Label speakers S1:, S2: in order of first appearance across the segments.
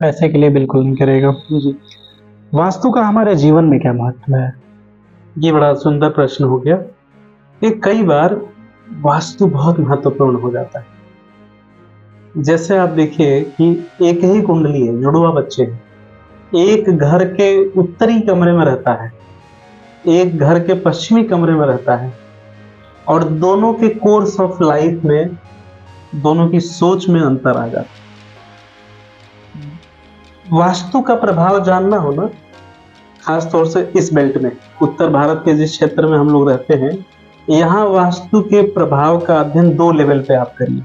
S1: पैसे के लिए बिल्कुल नहीं करेगा।
S2: जी,
S1: वास्तु का हमारे जीवन में क्या महत्व है?
S2: ये बड़ा सुंदर प्रश्न हो गया। ये कई बार वास्तु बहुत महत्वपूर्ण हो जाता है। जैसे आप देखिए कि एक ही कुंडली है, जुड़वा बच्चे हैं। एक घर के उत्तरी कमरे में रहता है, एक घर के पश्चिमी कमरे में रहता है और दोनों के कोर्स ऑफ लाइफ में, दोनों की सोच में अंतर आ जाता है। वास्तु का प्रभाव जानना हो ना, खास तौर से इस बेल्ट में, उत्तर भारत के जिस क्षेत्र में हम लोग रहते हैं, यहाँ वास्तु के प्रभाव का अध्ययन 2 लेवल पे आप करिए।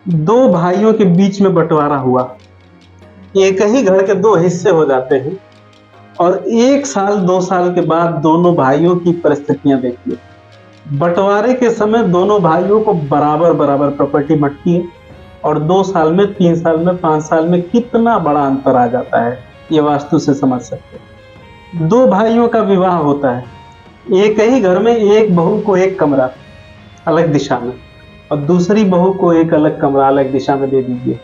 S2: 2 भाइयों के बीच में बंटवारा हुआ, एक ही घर के 2 हिस्से हो जाते हैं और 1 साल 2 साल के बाद दोनों भाइयों की परिस्थितियां देखिए। बंटवारे के समय दोनों भाइयों को बराबर बराबर प्रॉपर्टी बंटती है और 2 साल में, 3 साल में, 5 साल में कितना बड़ा अंतर आ जाता है, ये वास्तु से समझ सकते हैं। 2 भाइयों का विवाह होता है, एक ही घर में एक बहू को एक कमरा अलग दिशा में और दूसरी बहू को एक अलग कमरा अलग दिशा में दे दीजिए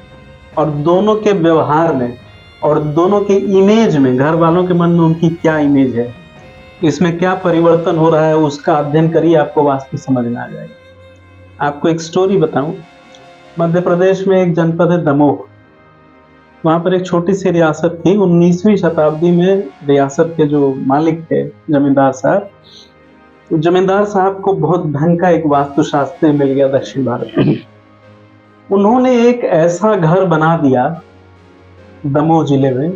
S2: और दोनों के व्यवहार में और दोनों के इमेज में, घर वालों के मन में उनकी क्या इमेज है, इसमें क्या परिवर्तन हो रहा है, उसका अध्ययन करिए, आपको वास्तु समझ में आ जाएगा। आपको एक स्टोरी बताऊं, मध्य प्रदेश में एक जनपद है दमोह, वहां पर एक छोटी सी रियासत थी। 19वीं शताब्दी में रियासत के जो मालिक थे, जमींदार साहब, जमींदार साहब को बहुत ढंग का एक वास्तुशास्त्री मिल गया दक्षिण भारत में। उन्होंने एक ऐसा घर बना दिया दमोह जिले में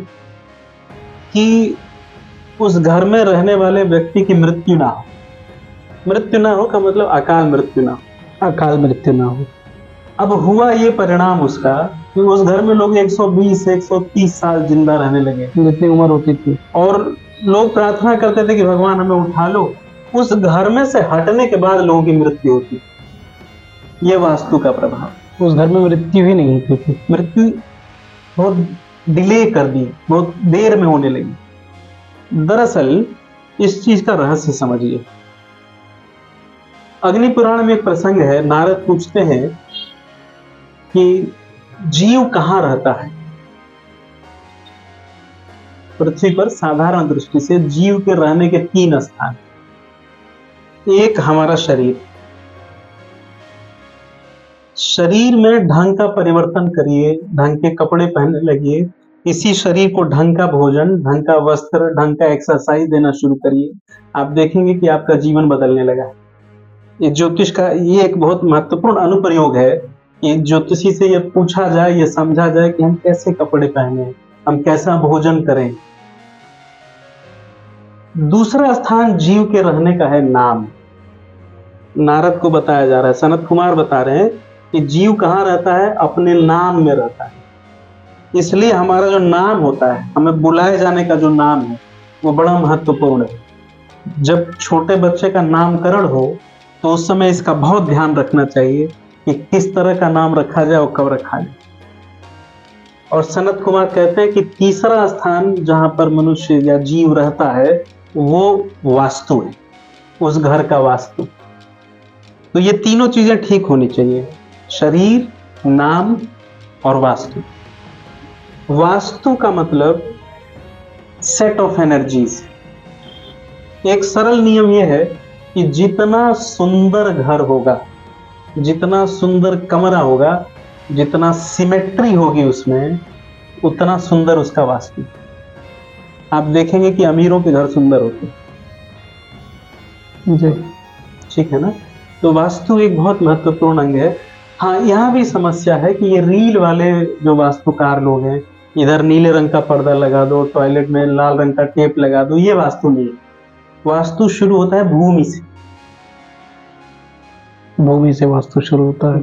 S2: कि उस घर में रहने वाले व्यक्ति की मृत्यु ना हो। मृत्यु ना हो का मतलब अकाल मृत्यु ना हो,
S1: अकाल मृत्यु ना हो।
S2: अब हुआ ये परिणाम उसका कि उस घर में लोग 120 130 साल जिंदा रहने लगे,
S1: जितनी उम्र होती थी।
S2: और लोग प्रार्थना करते थे कि भगवान हमें उठा लो। उस घर में से हटने के बाद लोगों की मृत्यु होती। ये वास्तु का प्रभाव।
S1: उस घर में मृत्यु ही नहीं होती थी।
S2: मृत्यु बहुत डिले कर दी, बहुत देर में होने लगी। दरअसल इस चीज का रहस्य समझिए। अग्नि पुराण में एक प्रसंग है, नारद पूछते हैं कि जीव कहां रहता है। पृथ्वी पर साधारण दृष्टि से जीव के रहने के 3 स्थान। एक हमारा शरीर, शरीर में ढंग का परिवर्तन करिए, ढंग के कपड़े पहनने लगिए, इसी शरीर को ढंग का भोजन, ढंग का वस्त्र, ढंग का एक्सरसाइज देना शुरू करिए, आप देखेंगे कि आपका जीवन बदलने लगा। ये ज्योतिष का ये एक बहुत महत्वपूर्ण अनुप्रयोग है कि ज्योतिषी से ये पूछा जाए, ये समझा जाए कि हम कैसे कपड़े पहने, हम कैसा भोजन करें। दूसरा स्थान जीव के रहने का है नाम। नारद को बताया जा रहा है, सनत कुमार बता रहे हैं कि जीव कहाँ रहता है, अपने नाम में रहता है। इसलिए हमारा जो नाम होता है, हमें बुलाए जाने का जो नाम है, वो बड़ा महत्वपूर्ण है। जब छोटे बच्चे का नामकरण हो तो उस समय इसका बहुत ध्यान रखना चाहिए कि किस तरह का नाम रखा जाए और कब रखा जाए। और सनत कुमार कहते हैं कि तीसरा स्थान जहां पर मनुष्य या जीव रहता है वो वास्तु है, उस घर का वास्तु। तो ये तीनों चीजें ठीक होनी चाहिए, शरीर, नाम और वास्तु। वास्तु का मतलब सेट ऑफ एनर्जीज। एक सरल नियम यह है कि जितना सुंदर घर होगा, जितना सुंदर कमरा होगा, जितना सिमेट्री होगी उसमें, उतना सुंदर उसका वास्तु। आप देखेंगे कि अमीरों के घर सुंदर होते
S1: जी,
S2: ठीक है ना। तो वास्तु एक बहुत महत्वपूर्ण अंग है। हाँ, यहाँ भी समस्या है कि ये रील वाले जो वास्तुकार लोग हैं, इधर नीले रंग का पर्दा लगा दो, टॉयलेट में लाल रंग का टेप लगा दो, ये वास्तु नहीं है। वास्तु शुरू होता है भूमि से।
S1: भूमि से वास्तु शुरू होता है।